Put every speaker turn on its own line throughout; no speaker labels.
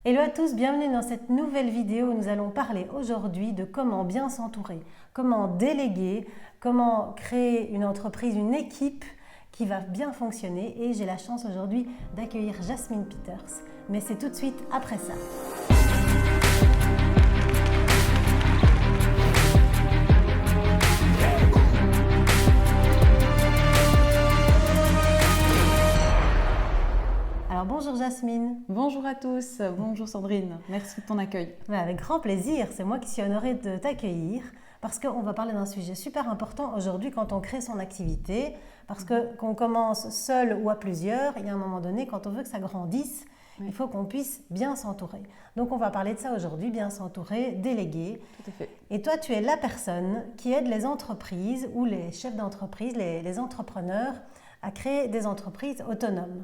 Hello à tous, bienvenue dans cette nouvelle vidéo où nous allons parler aujourd'hui de comment bien s'entourer, comment déléguer, comment créer une entreprise, une équipe qui va bien fonctionner. Et j'ai la chance aujourd'hui d'accueillir Jasmine Peters, mais c'est tout de suite après ça. Alors bonjour Jasmine.
Bonjour à tous, bonjour Sandrine, merci de ton accueil.
Avec grand plaisir, c'est moi qui suis honorée de t'accueillir parce qu'on va parler d'un sujet super important aujourd'hui quand on crée son activité, parce que qu'on commence seul ou à plusieurs, il y a un moment donné quand on veut que ça grandisse, il faut qu'on puisse bien s'entourer. Donc on va parler de ça aujourd'hui, bien s'entourer, déléguer.
Tout à fait.
Et toi tu es la personne qui aide les entreprises ou les chefs d'entreprise, les entrepreneurs à créer des entreprises autonomes.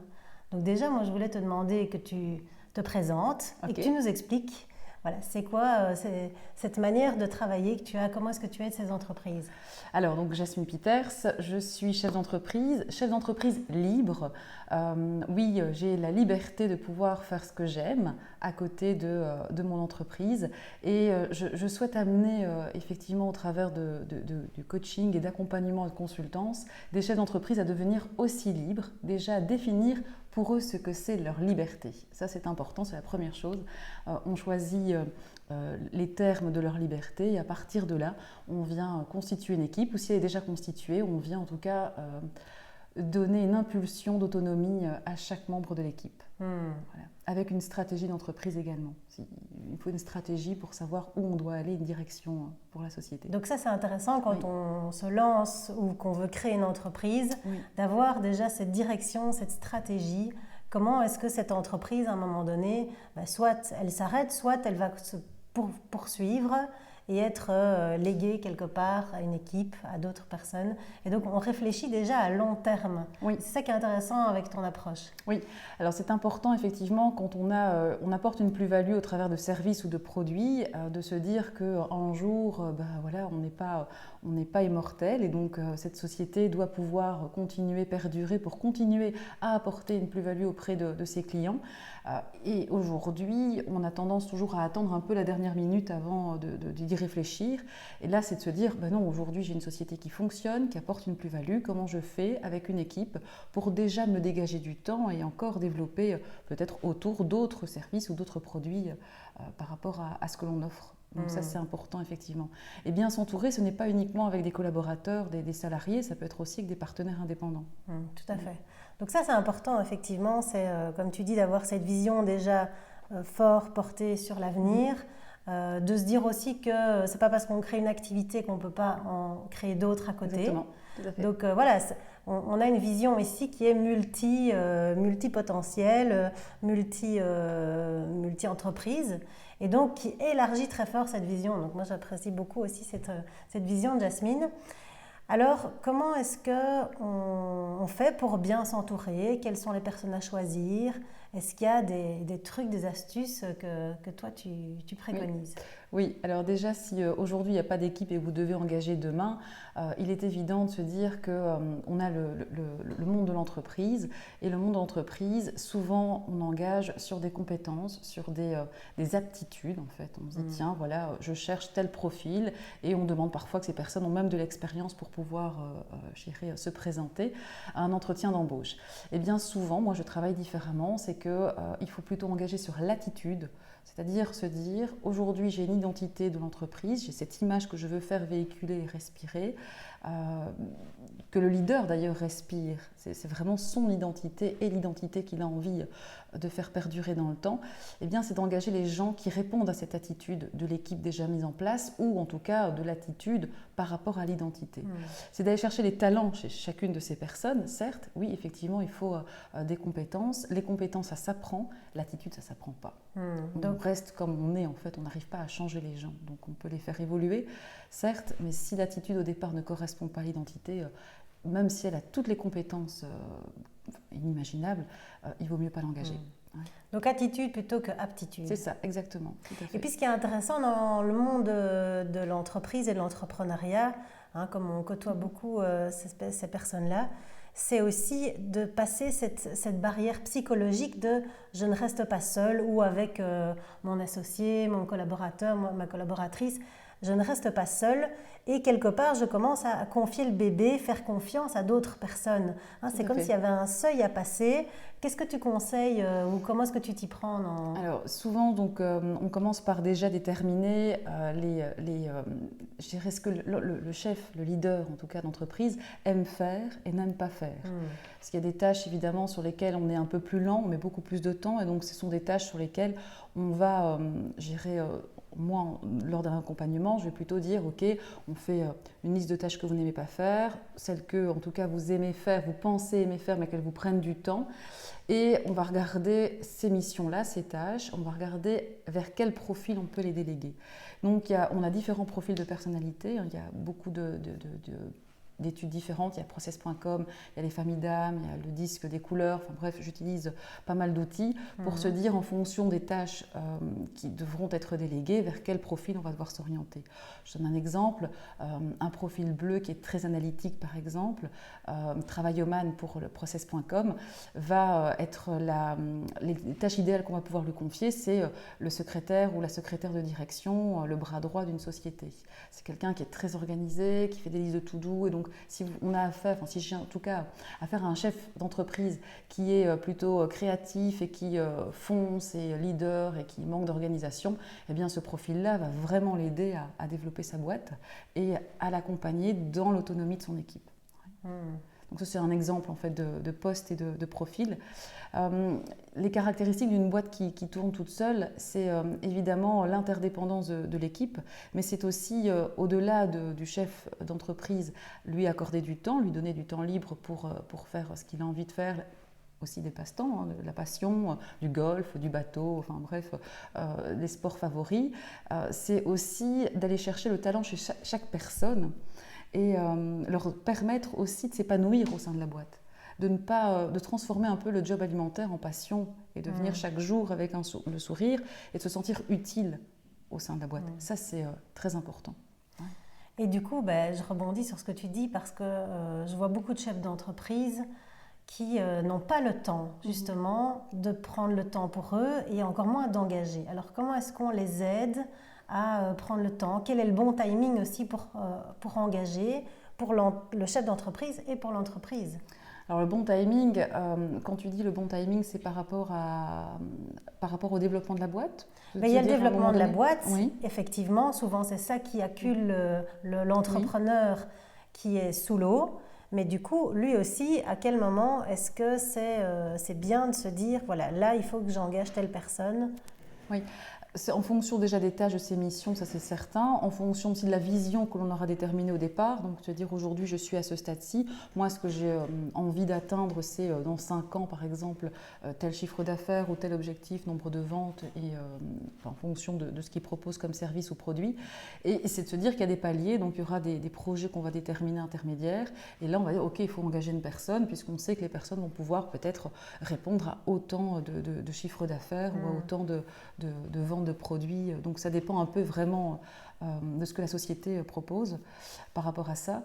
Donc déjà, moi, je voulais te demander que tu te présentes et que tu nous expliques, voilà, c'est quoi cette manière de travailler que tu as, comment est-ce que tu aides ces entreprises?
Alors, donc Jasmine Peters, je suis chef d'entreprise libre. Oui, j'ai la liberté de pouvoir faire ce que j'aime à côté de mon entreprise et je souhaite amener effectivement au travers du coaching et d'accompagnement et de consultance des chefs d'entreprise à devenir aussi libres, déjà à définir pour eux ce que c'est leur liberté. Ça c'est important, c'est la première chose. On choisit les termes de leur liberté et à partir de là, on vient constituer une équipe ou si elle est déjà constituée, on vient en tout cas donner une impulsion d'autonomie à chaque membre de l'équipe. Voilà. Avec une stratégie d'entreprise également. Il faut une stratégie pour savoir où on doit aller, une direction pour la société.
Donc ça c'est intéressant quand on se lance ou qu'on veut créer une entreprise, d'avoir déjà cette direction, cette stratégie. Comment est-ce que cette entreprise à un moment donné, soit elle s'arrête, soit elle va se poursuivre et être léguée quelque part à une équipe, à d'autres personnes. Et donc on réfléchit déjà à long terme.
Oui.
C'est ça qui est intéressant avec ton approche.
Oui, alors c'est important effectivement quand on apporte une plus-value au travers de services ou de produits, de se dire qu'un jour, voilà, on n'est pas immortel et donc cette société doit pouvoir continuer, perdurer pour continuer à apporter une plus-value auprès de ses clients. Et aujourd'hui, on a tendance toujours à attendre un peu la dernière minute avant d'y réfléchir. Et là, c'est de se dire, non, aujourd'hui j'ai une société qui fonctionne, qui apporte une plus-value. Comment je fais avec une équipe pour déjà me dégager du temps et encore développer peut-être autour d'autres services ou d'autres produits par rapport à ce que l'on offre. Donc ça, c'est important, effectivement. Et bien s'entourer, ce n'est pas uniquement avec des collaborateurs, des salariés, ça peut être aussi avec des partenaires indépendants.
Tout à fait. Donc ça, c'est important, effectivement. C'est, comme tu dis, d'avoir cette vision déjà fort portée sur l'avenir. De se dire aussi que ce n'est pas parce qu'on crée une activité qu'on ne peut pas en créer d'autres à côté.
Exactement, tout à fait.
Donc voilà, on a une vision ici qui est multipotentielle, multi-entreprise, et donc qui élargit très fort cette vision. Donc moi j'apprécie beaucoup aussi cette vision de Jasmine. Alors comment est-ce qu'on fait pour bien s'entourer? Quelles sont les personnes à choisir? Est-ce qu'il y a des trucs, des astuces que toi tu préconises?
Oui, alors déjà si aujourd'hui il n'y a pas d'équipe et vous devez engager demain, il est évident de se dire qu'on a le monde de l'entreprise et le monde de l'entreprise, souvent on engage sur des compétences, sur des aptitudes en fait. On se dit tiens voilà, je cherche tel profil et on demande parfois que ces personnes ont même de l'expérience pour pouvoir se présenter à un entretien d'embauche. Et bien souvent, moi je travaille différemment, c'est qu'il faut plutôt engager sur l'attitude. C'est-à-dire se dire, aujourd'hui j'ai une identité de l'entreprise, j'ai cette image que je veux faire véhiculer et respirer, que le leader d'ailleurs respire. C'est vraiment son identité et l'identité qu'il a envie de faire perdurer dans le temps. Eh bien, c'est d'engager les gens qui répondent à cette attitude de l'équipe déjà mise en place ou en tout cas de l'attitude par rapport à l'identité. C'est d'aller chercher les talents chez chacune de ces personnes. Certes, oui, effectivement, il faut des compétences. Les compétences, ça s'apprend. L'attitude, ça ne s'apprend pas. On reste comme on est en fait. On n'arrive pas à changer les gens. Donc, on peut les faire évoluer, certes, mais si l'attitude au départ ne correspond pas à l'identité, même si elle a toutes les compétences inimaginables, il vaut mieux pas l'engager. Ouais.
Donc attitude plutôt que aptitude.
C'est ça, exactement. Tout à fait.
Et puis ce qui est intéressant dans le monde de l'entreprise et de l'entrepreneuriat, comme on côtoie beaucoup ces personnes-là, c'est aussi de passer cette barrière psychologique de je ne reste pas seule ou avec mon associé, mon collaborateur, ma collaboratrice, je ne reste pas seule et quelque part je commence à confier le bébé, faire confiance à d'autres personnes. Hein, c'est comme s'il y avait un seuil à passer. Qu'est-ce que tu conseilles ou comment est-ce que tu t'y prends
Alors souvent donc, on commence par déjà déterminer je dirais ce que le chef, le leader en tout cas d'entreprise aime faire et n'aime pas faire. Parce qu'il y a des tâches évidemment sur lesquelles on est un peu plus lent, on met beaucoup plus de temps et donc ce sont des tâches sur lesquelles on va, moi, lors d'un accompagnement, je vais plutôt dire, ok, on fait une liste de tâches que vous n'aimez pas faire, celles que, en tout cas, vous aimez faire, vous pensez aimer faire, mais qu'elles vous prennent du temps. Et on va regarder ces missions-là, ces tâches, on va regarder vers quel profil on peut les déléguer. Donc, on a différents profils de personnalité, il y a beaucoup d'études différentes, il y a process.com, il y a les familles d'âme, il y a le disque des couleurs, enfin bref, j'utilise pas mal d'outils pour se dire en fonction des tâches qui devront être déléguées, vers quel profil on va devoir s'orienter. Je donne un exemple, un profil bleu qui est très analytique par exemple, Travailloman pour le process.com, va être les tâches idéales qu'on va pouvoir lui confier, c'est le secrétaire ou la secrétaire de direction, le bras droit d'une société. C'est quelqu'un qui est très organisé, qui fait des listes de to-do, et donc si on a affaire, si j'ai en tout cas affaire à un chef d'entreprise qui est plutôt créatif et qui fonce et leader et qui manque d'organisation, eh bien ce profil-là va vraiment l'aider à développer sa boîte et à l'accompagner dans l'autonomie de son équipe. Donc ça c'est un exemple en fait de poste et de profil. Les caractéristiques d'une boîte qui tourne toute seule, c'est évidemment l'interdépendance de l'équipe, mais c'est aussi au-delà du chef d'entreprise, lui accorder du temps, lui donner du temps libre pour faire ce qu'il a envie de faire, aussi des passe-temps, hein, de la passion, du golf, du bateau, enfin bref, des sports favoris. C'est aussi d'aller chercher le talent chez chaque personne et leur permettre aussi de s'épanouir au sein de la boîte. De transformer un peu le job alimentaire en passion et de venir chaque jour avec le sourire et de se sentir utile au sein de la boîte. Ça, c'est très important.
Et du coup, je rebondis sur ce que tu dis parce que je vois beaucoup de chefs d'entreprise qui n'ont pas le temps, justement, de prendre le temps pour eux et encore moins d'engager. Alors, comment est-ce qu'on les aide à prendre le temps? Quel est le bon timing aussi pour engager, pour le chef d'entreprise et pour l'entreprise?
Alors le bon timing, quand tu dis le bon timing, c'est par rapport au développement de la boîte?
Il y a le développement de la boîte,
oui.
Effectivement, souvent c'est ça qui accule l'entrepreneur qui est sous l'eau. Mais du coup, lui aussi, à quel moment est-ce que c'est bien de se dire, voilà, là il faut que j'engage telle personne?
Oui. C'est en fonction déjà des tâches de ses missions, ça c'est certain, en fonction aussi de la vision que l'on aura déterminée au départ, donc se dire aujourd'hui je suis à ce stade-ci, moi ce que j'ai envie d'atteindre c'est dans 5 ans par exemple tel chiffre d'affaires ou tel objectif, nombre de ventes et en fonction de ce qu'il propose comme service ou produit, et c'est de se dire qu'il y a des paliers, donc il y aura des projets qu'on va déterminer intermédiaires, et là on va dire ok il faut engager une personne puisqu'on sait que les personnes vont pouvoir peut-être répondre à autant de chiffres d'affaires ou à autant de ventes de produits, donc ça dépend un peu vraiment de ce que la société propose par rapport à ça.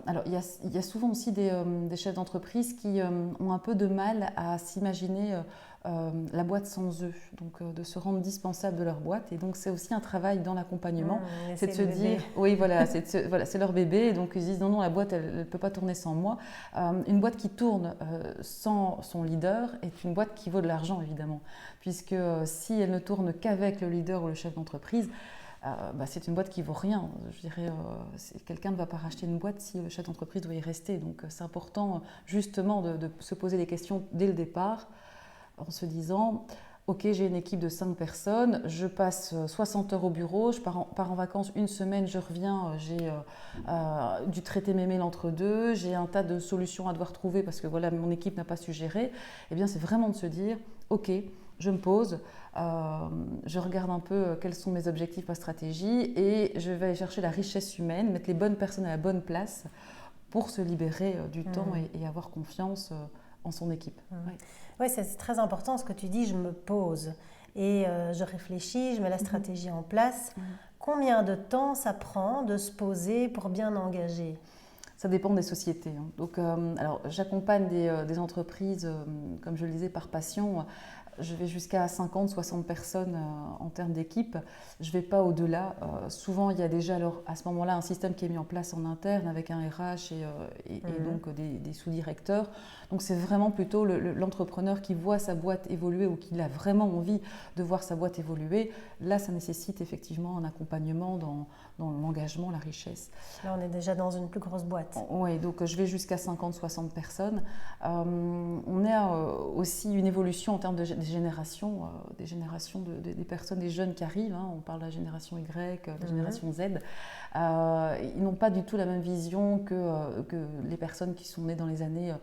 Alors il y a souvent aussi des chefs d'entreprise qui ont un peu de mal à s'imaginer la boîte sans eux, donc de se rendre dispensable de leur boîte, et donc c'est aussi un travail dans l'accompagnement, c'est de se dire, oui voilà, c'est leur bébé, et donc ils disent non la boîte elle ne peut pas tourner sans moi. Une boîte qui tourne sans son leader est une boîte qui vaut de l'argent évidemment, puisque si elle ne tourne qu'avec le leader ou le chef d'entreprise, c'est une boîte qui vaut rien. Je dirais, quelqu'un ne va pas racheter une boîte si le chef d'entreprise doit y rester. Donc c'est important justement de se poser des questions dès le départ en se disant ok, j'ai une équipe de 5 personnes, je passe 60 heures au bureau, je pars en vacances une semaine, je reviens, j'ai dû traiter mes mails entre deux, j'ai un tas de solutions à devoir trouver parce que voilà, mon équipe n'a pas su gérer. Eh bien, c'est vraiment de se dire ok, je me pose, je regarde un peu quels sont mes objectifs, ma stratégie, et je vais aller chercher la richesse humaine, mettre les bonnes personnes à la bonne place pour se libérer du temps et avoir confiance en son équipe.
Oui, c'est très important ce que tu dis, je me pose et je réfléchis, je mets la stratégie en place. Combien de temps ça prend de se poser pour bien engager?
Ça dépend des sociétés. Donc, alors, j'accompagne des entreprises, comme je le disais, par passion. Je vais jusqu'à 50, 60 personnes en termes d'équipe. Je ne vais pas au-delà. Souvent, il y a déjà alors, à ce moment-là un système qui est mis en place en interne avec un RH et donc des sous-directeurs. Donc, c'est vraiment plutôt l'entrepreneur qui voit sa boîte évoluer ou qui a vraiment envie de voir sa boîte évoluer. Là, ça nécessite effectivement un accompagnement dans l'engagement, la richesse.
Là, on est déjà dans une plus grosse boîte.
Oui, donc je vais jusqu'à 50, 60 personnes. On a aussi une évolution en termes des générations, des personnes, des jeunes qui arrivent. On parle de la génération Y, de la génération Z. Ils n'ont pas du tout la même vision que les personnes qui sont nées dans les années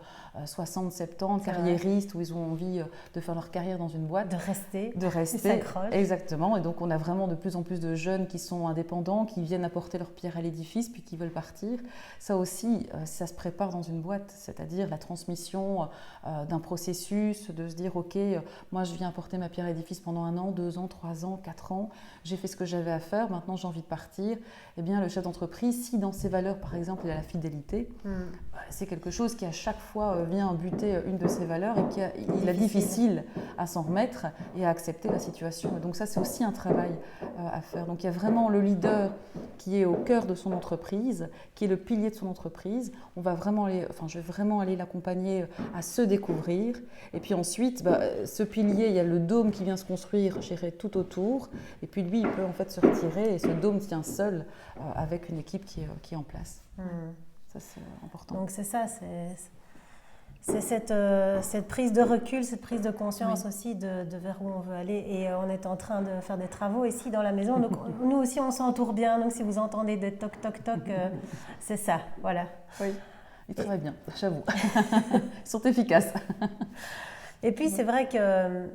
60, 70, carriéristes, où ils ont envie de faire leur carrière dans une boîte.
De rester.
Ils
s'accrochent.
Exactement. Et donc, on a vraiment de plus en plus de jeunes qui sont indépendants, qui viennent apporter leur pierre à l'édifice, puis qui veulent partir. Ça aussi, ça se prépare dans une boîte, c'est-à-dire la transmission d'un processus, de se dire, OK, moi, je viens apporter ma pierre à l'édifice pendant 1 an, 2 ans, 3 ans, 4 ans. J'ai fait ce que j'avais à faire. Maintenant, j'ai envie de partir. Eh bien, le chef d'entreprise, si dans ses valeurs, par exemple, il a la fidélité, c'est quelque chose qui, à chaque fois, vient buter une de ses valeurs et qu'il a difficile à s'en remettre et à accepter la situation. Et donc, ça, c'est aussi un travail à faire. Donc, il y a vraiment le leader qui est au cœur de son entreprise, qui est le pilier de son entreprise. Je vais vraiment aller l'accompagner à se découvrir. Et puis ensuite, ce pilier, il y a le dôme qui vient se construire, j'irai tout autour. Et puis lui, il peut en fait se retirer et ce dôme tient seul avec une équipe qui est en place. Ça, c'est important.
Donc c'est ça, c'est cette prise de recul, cette prise de conscience aussi de vers où on veut aller. Et on est en train de faire des travaux ici dans la maison. Donc nous aussi, on s'entoure bien. Donc si vous entendez des toc, toc, toc, c'est ça. Voilà.
Oui, ils travaillent bien, j'avoue. Ils sont efficaces.
Et puis c'est vrai que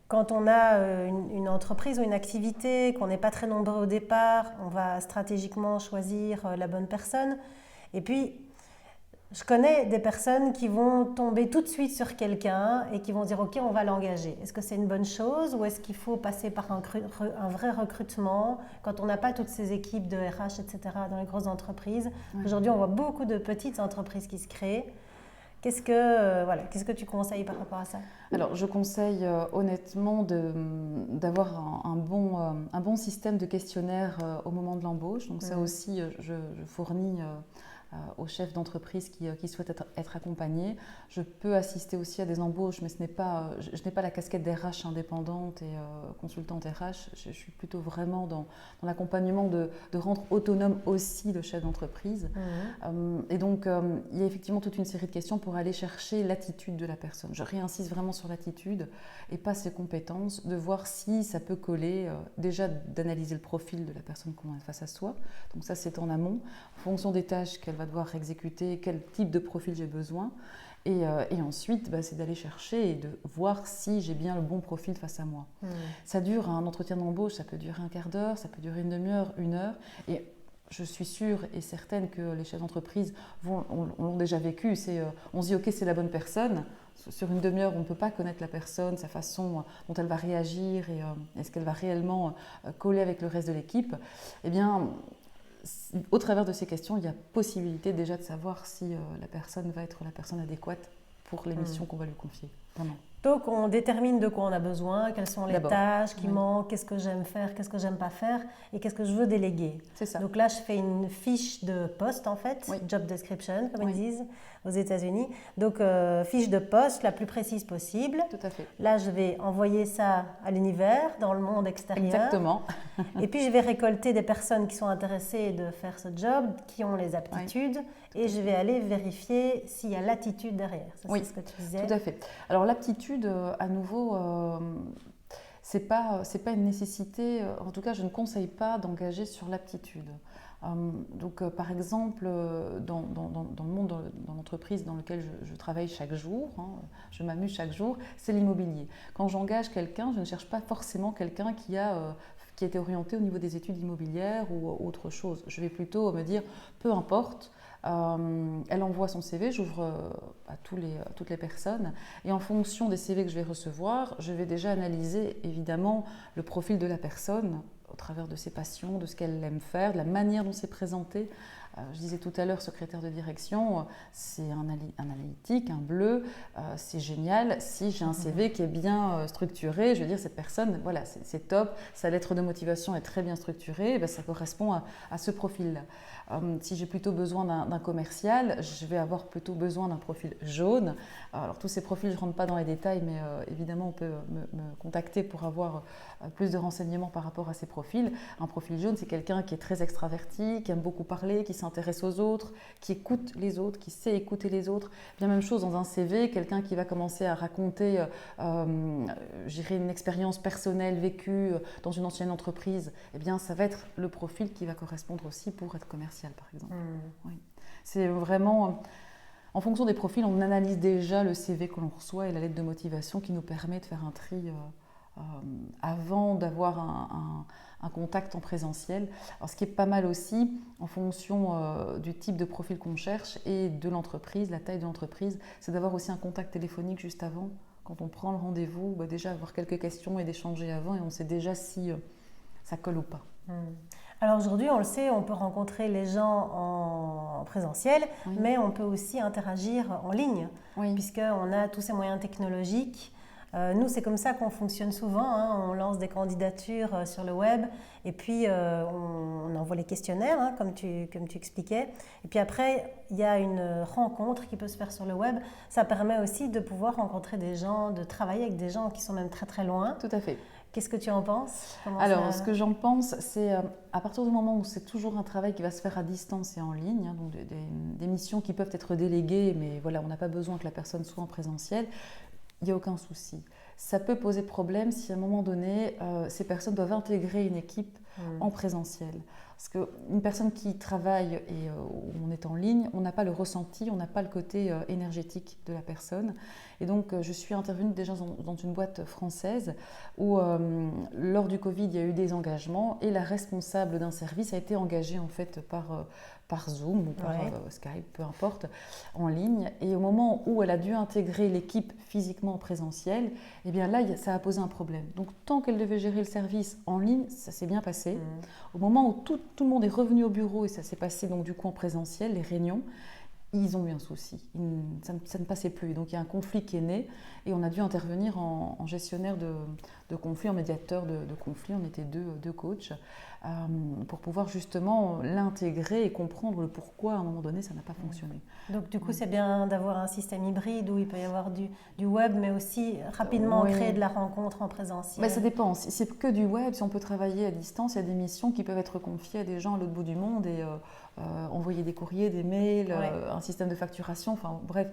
quand on a une entreprise ou une activité, qu'on n'est pas très nombreux au départ, on va stratégiquement choisir la bonne personne. Et puis, je connais des personnes qui vont tomber tout de suite sur quelqu'un et qui vont dire « Ok, on va l'engager ». Est-ce que c'est une bonne chose ou est-ce qu'il faut passer par un vrai recrutement quand on n'a pas toutes ces équipes de RH, etc. dans les grosses entreprises? Aujourd'hui, on voit beaucoup de petites entreprises qui se créent. Qu'est-ce que tu conseilles par rapport à ça?
Alors, je conseille honnêtement d'avoir un bon système de questionnaire au moment de l'embauche. Donc ça aussi, je fournis aux chefs d'entreprise qui souhaitent être accompagnés. Je peux assister aussi à des embauches, mais je n'ai pas la casquette d'RH indépendante et consultante RH. Je suis plutôt vraiment dans l'accompagnement de rendre autonome aussi le chef d'entreprise. Et donc, il y a effectivement toute une série de questions pour aller chercher l'attitude de la personne. Je réinsiste vraiment sur l'attitude et pas ses compétences, de voir si ça peut coller, déjà d'analyser le profil de la personne qu'on a face à soi. Donc ça, c'est en amont, en fonction des tâches qu'elle va devoir exécuter, quel type de profil j'ai besoin. Et ensuite, c'est d'aller chercher et de voir si j'ai bien le bon profil face à moi. Ça dure, un entretien d'embauche, ça peut durer un quart d'heure, ça peut durer une demi-heure, 1 heure. Et je suis sûre et certaine que les chefs d'entreprise l'ont déjà vécu. On se dit, OK, c'est la bonne personne. Sur une demi-heure, on ne peut pas connaître la personne, sa façon dont elle va réagir et est-ce qu'elle va réellement coller avec le reste de l'équipe. Eh bien, au travers de ces questions, il y a possibilité déjà de savoir si la personne va être la personne adéquate pour les missions qu'on va lui confier. Vraiment.
Donc, on détermine de quoi on a besoin, quelles sont les tâches qui manquent, qu'est-ce que j'aime faire, qu'est-ce que j'aime pas faire et qu'est-ce que je veux déléguer.
C'est ça.
Donc là, je fais une fiche de poste en fait, job description comme ils disent aux États-Unis. Donc, fiche de poste la plus précise possible.
Tout à fait.
Là, je vais envoyer ça à l'univers, dans le monde extérieur.
Exactement.
Et puis, je vais récolter des personnes qui sont intéressées de faire ce job, qui ont les aptitudes. Et je vais aller vérifier s'il y a l'attitude derrière. Ça, c'est ce que tu disais.
Tout à fait. Alors, l'aptitude, à nouveau, c'est pas une nécessité. En tout cas, je ne conseille pas d'engager sur l'aptitude. Donc, par exemple, dans le monde, dans l'entreprise dans lequel je travaille chaque jour, je m'amuse chaque jour, c'est l'immobilier. Quand j'engage quelqu'un, je ne cherche pas forcément quelqu'un qui a été orienté au niveau des études immobilières ou autre chose. Je vais plutôt me dire, peu importe, elle envoie son CV, j'ouvre à toutes les personnes et en fonction des CV que je vais recevoir, je vais déjà analyser évidemment le profil de la personne au travers de ses passions, de ce qu'elle aime faire, de la manière dont c'est présenté Je disais tout à l'heure, secrétaire de direction, c'est un analytique, un bleu, c'est génial. Si j'ai un CV qui est bien structuré, je veux dire, cette personne, voilà, c'est top, sa lettre de motivation est très bien structurée, ça correspond à ce profil-là. Si j'ai plutôt besoin d'un commercial, je vais avoir plutôt besoin d'un profil jaune. Alors tous ces profils, je ne rentre pas dans les détails, mais évidemment on peut me contacter pour avoir plus de renseignements par rapport à ces profils. Un profil jaune, c'est quelqu'un qui est très extraverti, qui aime beaucoup parler, qui s'intéresse aux autres, qui écoute les autres, qui sait écouter les autres. Bien même chose dans un CV, quelqu'un qui va commencer à raconter une expérience personnelle vécue dans une ancienne entreprise, eh bien ça va être le profil qui va correspondre aussi pour être commercial par exemple. Oui. C'est vraiment, en fonction des profils, on analyse déjà le CV que l'on reçoit et la lettre de motivation qui nous permet de faire un tri avant d'avoir un contact en présentiel. Alors, ce qui est pas mal aussi, en fonction du type de profil qu'on cherche et de l'entreprise, la taille de l'entreprise, c'est d'avoir aussi un contact téléphonique juste avant. Quand on prend le rendez-vous, déjà avoir quelques questions et d'échanger avant et on sait déjà si ça colle ou pas.
Alors aujourd'hui, on le sait, on peut rencontrer les gens en présentiel, mais on peut aussi interagir en ligne, puisqu'on a tous ces moyens technologiques. Nous, c'est comme ça qu'on fonctionne souvent. On lance des candidatures sur le web et puis on envoie les questionnaires, comme tu expliquais. Et puis après, il y a une rencontre qui peut se faire sur le web. Ça permet aussi de pouvoir rencontrer des gens, de travailler avec des gens qui sont même très très loin.
Tout à fait.
Qu'est-ce que tu en penses?
Ce que j'en pense, c'est à partir du moment où c'est toujours un travail qui va se faire à distance et en ligne, donc des missions qui peuvent être déléguées, mais voilà, on n'a pas besoin que la personne soit en présentiel. Il n'y a aucun souci. Ça peut poser problème si à un moment donné, ces personnes doivent intégrer une équipe en présentiel. Parce qu'une personne qui travaille et où on est en ligne, on n'a pas le ressenti, on n'a pas le côté énergétique de la personne. Et donc, je suis intervenue déjà dans une boîte française où, lors du Covid, il y a eu des engagements et la responsable d'un service a été engagée en fait par Zoom ou par Skype, peu importe, en ligne. Et au moment où elle a dû intégrer l'équipe physiquement en présentiel, eh bien là, ça a posé un problème. Donc, tant qu'elle devait gérer le service en ligne, ça s'est bien passé. Au moment où tout le monde est revenu au bureau et ça s'est passé donc du coup en présentiel, les réunions, ils ont eu un souci. Ça ne passait plus. Donc, il y a un conflit qui est né et on a dû intervenir en gestionnaire de conflits, en médiateur de conflits. On était deux coachs pour pouvoir justement l'intégrer et comprendre le pourquoi à un moment donné ça n'a pas fonctionné.
Donc du coup c'est bien d'avoir un système hybride où il peut y avoir du web mais aussi rapidement créer de la rencontre en présentiel.
Ça dépend. Si c'est que du web, si on peut travailler à distance, il y a des missions qui peuvent être confiées à des gens à l'autre bout du monde et envoyer des courriers, des mails, un système de facturation, enfin bref,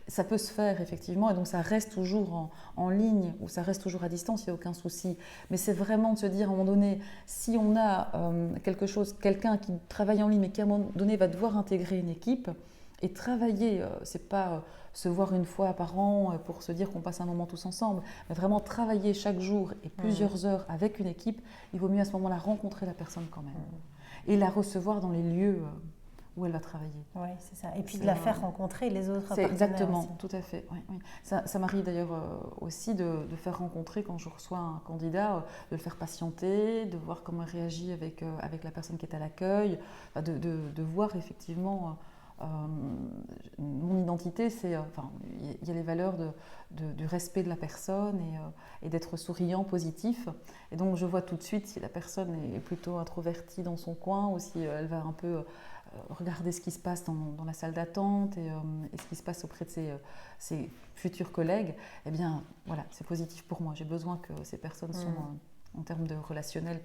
ça peut se faire effectivement et donc ça reste toujours en ligne ou ça reste toujours à distance, il n'y a aucun souci. Mais c'est vraiment de se dire à un moment donné, si on a quelqu'un qui travaille en ligne mais qui à un moment donné va devoir intégrer une équipe et travailler, c'est pas se voir une fois par an pour se dire qu'on passe un moment tous ensemble, mais vraiment travailler chaque jour et plusieurs heures avec une équipe, il vaut mieux à ce moment-là rencontrer la personne quand même et la recevoir dans les lieux où elle va travailler.
Oui, c'est ça. Et puis de la faire rencontrer les autres partenaires.
Exactement,
aussi.
Tout à fait. Oui. Ça m'arrive d'ailleurs aussi de faire rencontrer quand je reçois un candidat, de le faire patienter, de voir comment il réagit avec la personne qui est à l'accueil, de voir effectivement mon identité, c'est, il y a les valeurs du respect de la personne et d'être souriant, positif. Et donc je vois tout de suite si la personne est plutôt introvertie dans son coin ou si elle va un peu regarder ce qui se passe dans la salle d'attente et ce qui se passe auprès de ses futurs collègues. Eh bien voilà, c'est positif pour moi. J'ai besoin que ces personnes sont en termes de relationnel,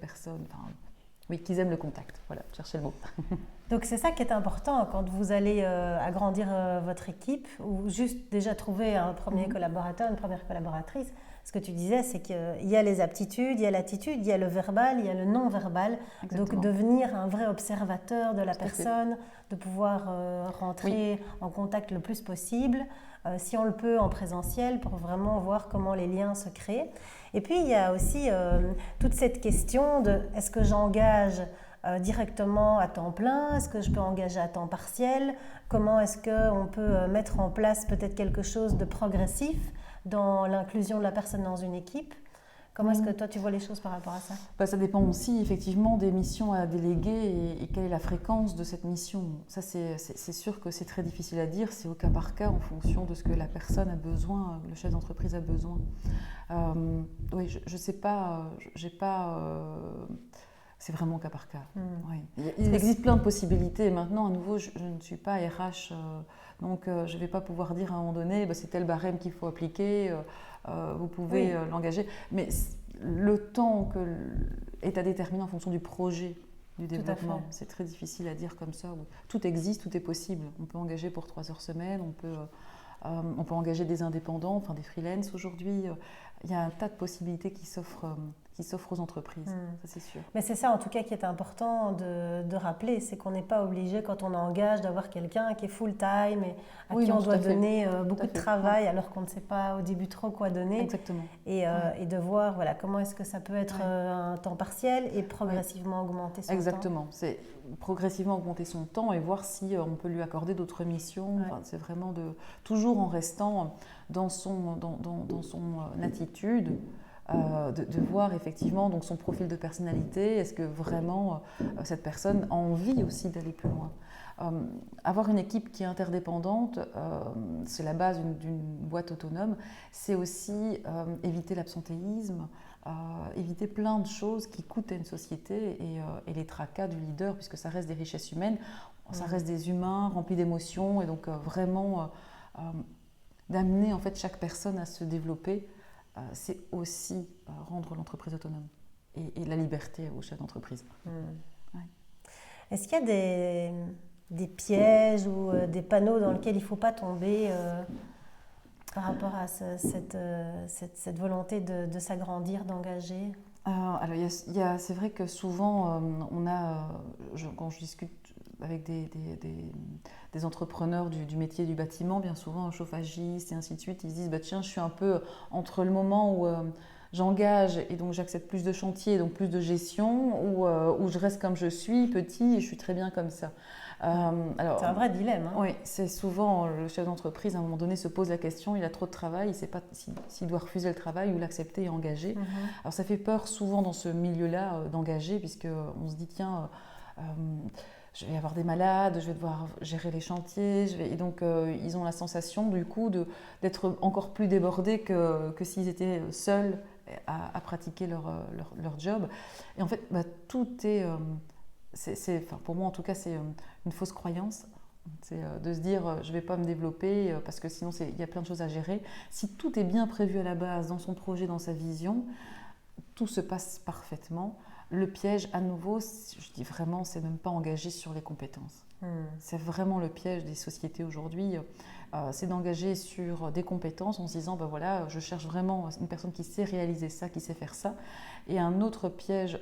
qu'ils aiment le contact. Voilà, cherchez le mot.
Donc c'est ça qui est important quand vous allez agrandir votre équipe ou juste déjà trouver un premier collaborateur, une première collaboratrice. Ce que tu disais, c'est qu'il y a les aptitudes, il y a l'attitude, il y a le verbal, il y a le non-verbal. Donc devenir un vrai observateur de la personne, de pouvoir rentrer en contact le plus possible, si on le peut en présentiel, pour vraiment voir comment les liens se créent. Et puis il y a aussi toute cette question de est-ce que j'engage directement à temps plein? Est-ce que je peux engager à temps partiel? Comment est-ce qu'on peut mettre en place peut-être quelque chose de progressif dans l'inclusion de la personne dans une équipe? Comment est-ce que toi tu vois les choses par rapport à ça?
Ça dépend aussi effectivement des missions à déléguer et quelle est la fréquence de cette mission. Ça c'est sûr que c'est très difficile à dire, c'est au cas par cas en fonction de ce que la personne a besoin, le chef d'entreprise a besoin. Oui, je ne sais pas, j'ai pas... c'est vraiment au cas par cas. Oui. Il existe plein de possibilités. Maintenant, à nouveau, je ne suis pas RH, donc je ne vais pas pouvoir dire à un moment donné, c'est tel barème qu'il faut appliquer. Vous pouvez l'engager, mais le temps est à déterminer en fonction du projet du développement. C'est très difficile à dire comme ça. Tout existe, tout est possible. On peut engager pour 3 heures semaine, on peut engager des indépendants, enfin des freelances aujourd'hui. Il y a un tas de possibilités qui s'offrent aux entreprises, ça c'est sûr.
Mais c'est ça en tout cas qui est important de rappeler, c'est qu'on n'est pas obligé quand on engage d'avoir quelqu'un qui est full-time et à qui on doit donner beaucoup de travail alors qu'on ne sait pas au début trop quoi donner.
Exactement.
Et de voir comment est-ce que ça peut être un temps partiel et progressivement augmenter son temps.
Exactement, c'est progressivement augmenter son temps et voir si on peut lui accorder d'autres missions. Enfin, c'est vraiment toujours en restant dans son attitude. De voir effectivement donc son profil de personnalité, est-ce que vraiment cette personne a envie aussi d'aller plus loin. Avoir une équipe qui est interdépendante, c'est la base d'une boîte autonome, c'est aussi éviter l'absentéisme, éviter plein de choses qui coûtent à une société et les tracas du leader, puisque ça reste des richesses humaines, ça reste des humains remplis d'émotions et donc vraiment d'amener en fait chaque personne à se développer. C'est aussi rendre l'entreprise autonome et la liberté aux chefs d'entreprise.
Ouais. Est-ce qu'il y a des pièges ou des panneaux dans lesquels il ne faut pas tomber par rapport à cette volonté de s'agrandir, d'engager?
Alors, c'est vrai que souvent, quand je discute avec des entrepreneurs du métier du bâtiment, bien souvent chauffagistes et ainsi de suite, ils se disent tiens, je suis un peu entre le moment où j'engage et donc j'accepte plus de chantiers, donc plus de gestion, ou je reste comme je suis, petit, et je suis très bien comme ça.
Alors, c'est un vrai dilemme.
Oui, c'est souvent le chef d'entreprise à un moment donné se pose la question, il a trop de travail, il ne sait pas s'il doit refuser le travail ou l'accepter et engager. Alors ça fait peur souvent dans ce milieu-là d'engager, puisqu'on se dit tiens, je vais avoir des malades, je vais devoir gérer les chantiers, et donc ils ont la sensation du coup d'être encore plus débordés que s'ils étaient seuls à pratiquer leur job. Et en fait, tout est... pour moi en tout cas, c'est une fausse croyance. C'est de se dire je ne vais pas me développer parce que sinon il y a plein de choses à gérer. Si tout est bien prévu à la base, dans son projet, dans sa vision, tout se passe parfaitement. Le piège, à nouveau, je dis vraiment, c'est de ne pas engager sur les compétences. C'est vraiment le piège des sociétés aujourd'hui, c'est d'engager sur des compétences en se disant, voilà, je cherche vraiment une personne qui sait réaliser ça, qui sait faire ça. Et un autre piège,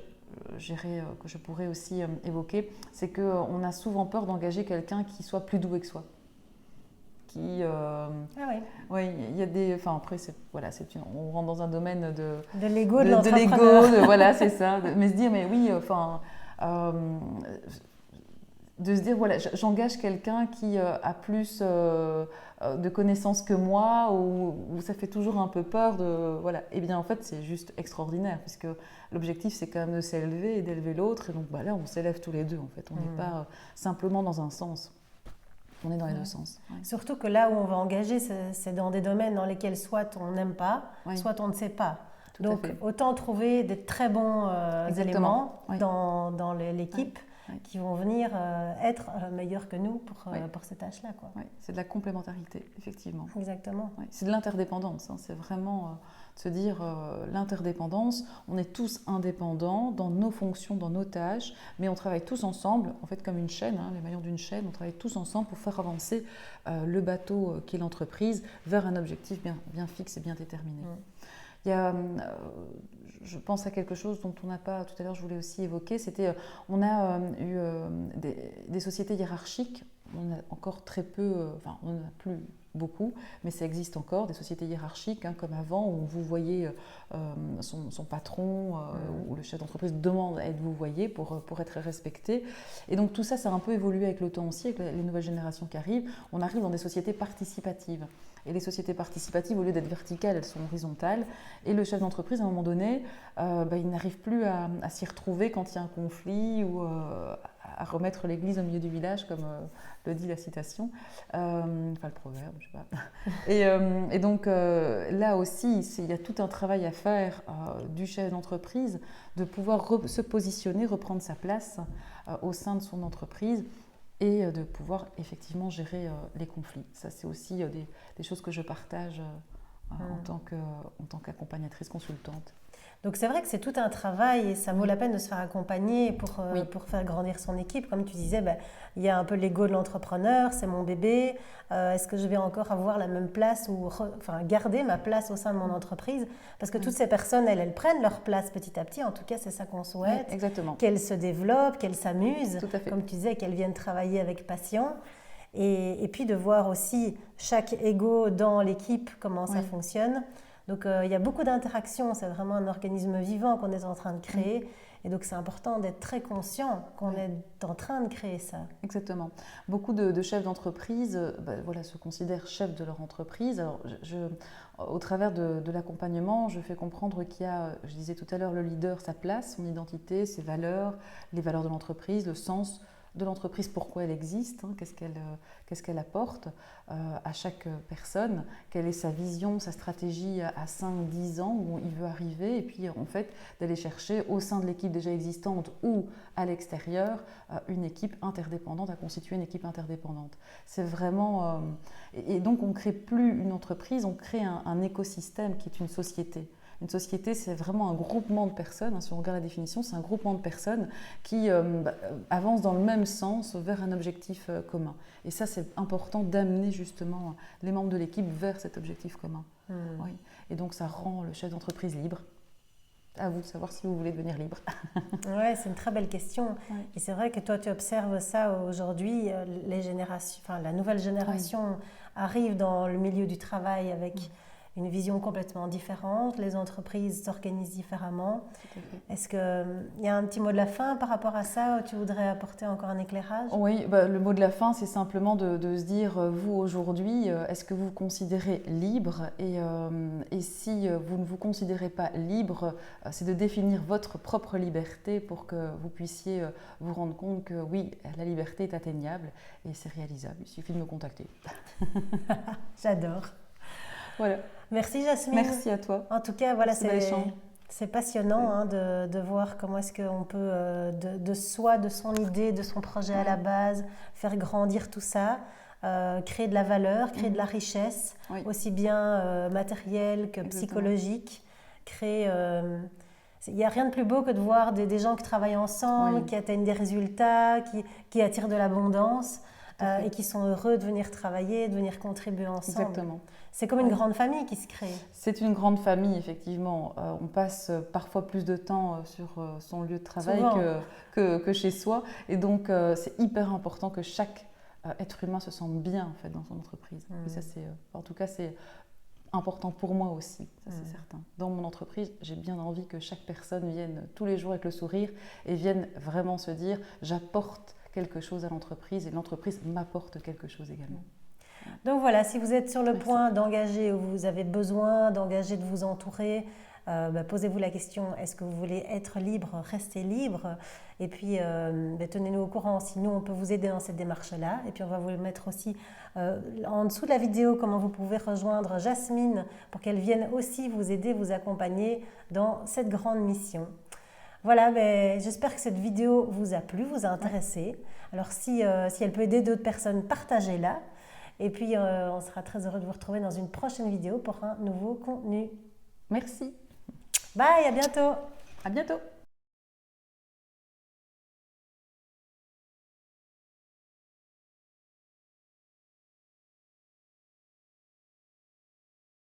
que je pourrais aussi évoquer, c'est qu'on a souvent peur d'engager quelqu'un qui soit plus doué que soi. Oui, il y a des... Enfin, après, on rentre dans un domaine
de l'ego de l'entrepreneur.
Voilà, c'est ça. Mais se dire, mais oui, de se dire, voilà, j'engage quelqu'un qui a plus de connaissances que moi, ou ça fait toujours un peu peur de... Voilà. Eh bien, en fait, c'est juste extraordinaire, puisque l'objectif, c'est quand même de s'élever et d'élever l'autre. Et donc, là, on s'élève tous les deux, en fait. On n'est pas simplement dans un sens. On est dans les deux sens. Ouais.
Surtout que là où on va engager, c'est dans des domaines dans lesquels soit on n'aime pas, soit on ne sait pas. Donc autant trouver des très bons éléments dans l'équipe qui vont venir être meilleurs que nous pour ces tâches-là.
C'est de la complémentarité, effectivement.
Exactement.
C'est de l'interdépendance. C'est vraiment de se dire l'interdépendance. On est tous indépendants dans nos fonctions, dans nos tâches, mais on travaille tous ensemble, en fait comme une chaîne, les maillons d'une chaîne, on travaille tous ensemble pour faire avancer le bateau qui est l'entreprise vers un objectif bien fixe et bien déterminé. Il y a, je pense à quelque chose dont on n'a pas, tout à l'heure je voulais aussi évoquer, c'était, on a eu des sociétés hiérarchiques, on a encore très peu, on n'en a plus beaucoup, mais ça existe encore, des sociétés hiérarchiques, comme avant, où vous voyez son patron ou le chef d'entreprise demande à être vouvoyé pour être respecté. Et donc tout ça, ça a un peu évolué avec le temps aussi, avec les nouvelles générations qui arrivent. On arrive dans des sociétés participatives. Et les sociétés participatives, au lieu d'être verticales, elles sont horizontales. Et le chef d'entreprise, à un moment donné, il n'arrive plus à s'y retrouver quand il y a un conflit ou à remettre l'église au milieu du village, comme le dit la citation, enfin le proverbe, je sais pas. Et donc là aussi, il y a tout un travail à faire du chef d'entreprise, de pouvoir se positionner, reprendre sa place au sein de son entreprise et de pouvoir effectivement gérer les conflits. Ça, c'est aussi des choses que je partage en tant qu'accompagnatrice consultante.
Donc c'est vrai que c'est tout un travail et ça vaut la peine de se faire accompagner pour faire grandir son équipe. Comme tu disais, il y a un peu l'ego de l'entrepreneur, c'est mon bébé. Est-ce que je vais encore avoir la même place ou garder ma place au sein de mon entreprise? Parce que toutes ces personnes, elles prennent leur place petit à petit. En tout cas, c'est ça qu'on souhaite.
Oui, exactement.
Qu'elles se développent, qu'elles s'amusent.
Tout à fait.
Comme tu disais, qu'elles viennent travailler avec passion. Et puis de voir aussi chaque ego dans l'équipe, comment ça fonctionne. Donc il y a beaucoup d'interactions, c'est vraiment un organisme vivant qu'on est en train de créer. Et donc c'est important d'être très conscient qu'on est en train de créer ça.
Exactement. Beaucoup de chefs d'entreprise se considèrent chefs de leur entreprise. Alors, au travers de l'accompagnement, je fais comprendre qu'il y a, je disais tout à l'heure, le leader, sa place, son identité, ses valeurs, les valeurs de l'entreprise, le sens de l'entreprise, pourquoi elle existe, qu'est-ce qu'elle apporte à chaque personne, quelle est sa vision, sa stratégie à 5-10 ans où il veut arriver, et puis en fait d'aller chercher au sein de l'équipe déjà existante ou à l'extérieur une équipe interdépendante, à constituer une équipe interdépendante. C'est vraiment... et donc on ne crée plus une entreprise, on crée un écosystème qui est une société. Une société, c'est vraiment un groupement de personnes, si on regarde la définition, c'est un groupement de personnes qui avancent dans le même sens vers un objectif commun. Et ça, c'est important d'amener justement les membres de l'équipe vers cet objectif commun. Oui. Et donc, ça rend le chef d'entreprise libre. À vous de savoir si vous voulez devenir libre.
Oui, c'est une très belle question. Et c'est vrai que toi, tu observes ça aujourd'hui. La nouvelle génération arrive dans le milieu du travail avec une vision complètement différente. Les entreprises s'organisent différemment. Est-ce qu'il y a un petit mot de la fin par rapport à ça où tu voudrais apporter encore un éclairage?
Oui, le mot de la fin, c'est simplement de se dire, vous aujourd'hui, est-ce que vous vous considérez libre? Et si vous ne vous considérez pas libre, c'est de définir votre propre liberté pour que vous puissiez vous rendre compte que oui, la liberté est atteignable et c'est réalisable. Il suffit de me contacter.
J'adore.
Voilà.
Merci Jasmine.
Merci à toi.
En tout cas, voilà, c'est passionnant de voir comment est-ce qu'on peut, de son idée, de son projet à la base, faire grandir tout ça, créer de la valeur, créer de la richesse, aussi bien matérielle que psychologique. Il n'y a rien de plus beau que de voir des gens qui travaillent ensemble, qui atteignent des résultats, qui attirent de l'abondance. Et qui sont heureux de venir travailler, de venir contribuer ensemble.
Exactement.
C'est comme une grande famille qui se crée.
C'est une grande famille, effectivement. On passe parfois plus de temps sur son lieu de travail que chez soi. Et donc, c'est hyper important que chaque être humain se sente bien en fait, dans son entreprise. Et ça, en tout cas, c'est important pour moi aussi, ça c'est certain. Dans mon entreprise, j'ai bien envie que chaque personne vienne tous les jours avec le sourire et vienne vraiment se dire « j'apporte quelque chose à l'entreprise et l'entreprise m'apporte quelque chose également ».
Donc voilà, si vous êtes sur le point d'engager ou vous avez besoin d'engager, de vous entourer, posez-vous la question, est-ce que vous voulez être libre, rester libre? Et puis tenez-nous au courant si nous on peut vous aider dans cette démarche-là. Et puis on va vous le mettre aussi en dessous de la vidéo, comment vous pouvez rejoindre Jasmine pour qu'elle vienne aussi vous aider, vous accompagner dans cette grande mission. Voilà, j'espère que cette vidéo vous a plu, vous a intéressé. Alors si elle peut aider d'autres personnes, partagez-la. Et puis on sera très heureux de vous retrouver dans une prochaine vidéo pour un nouveau contenu.
Merci.
Bye, à bientôt.
À bientôt.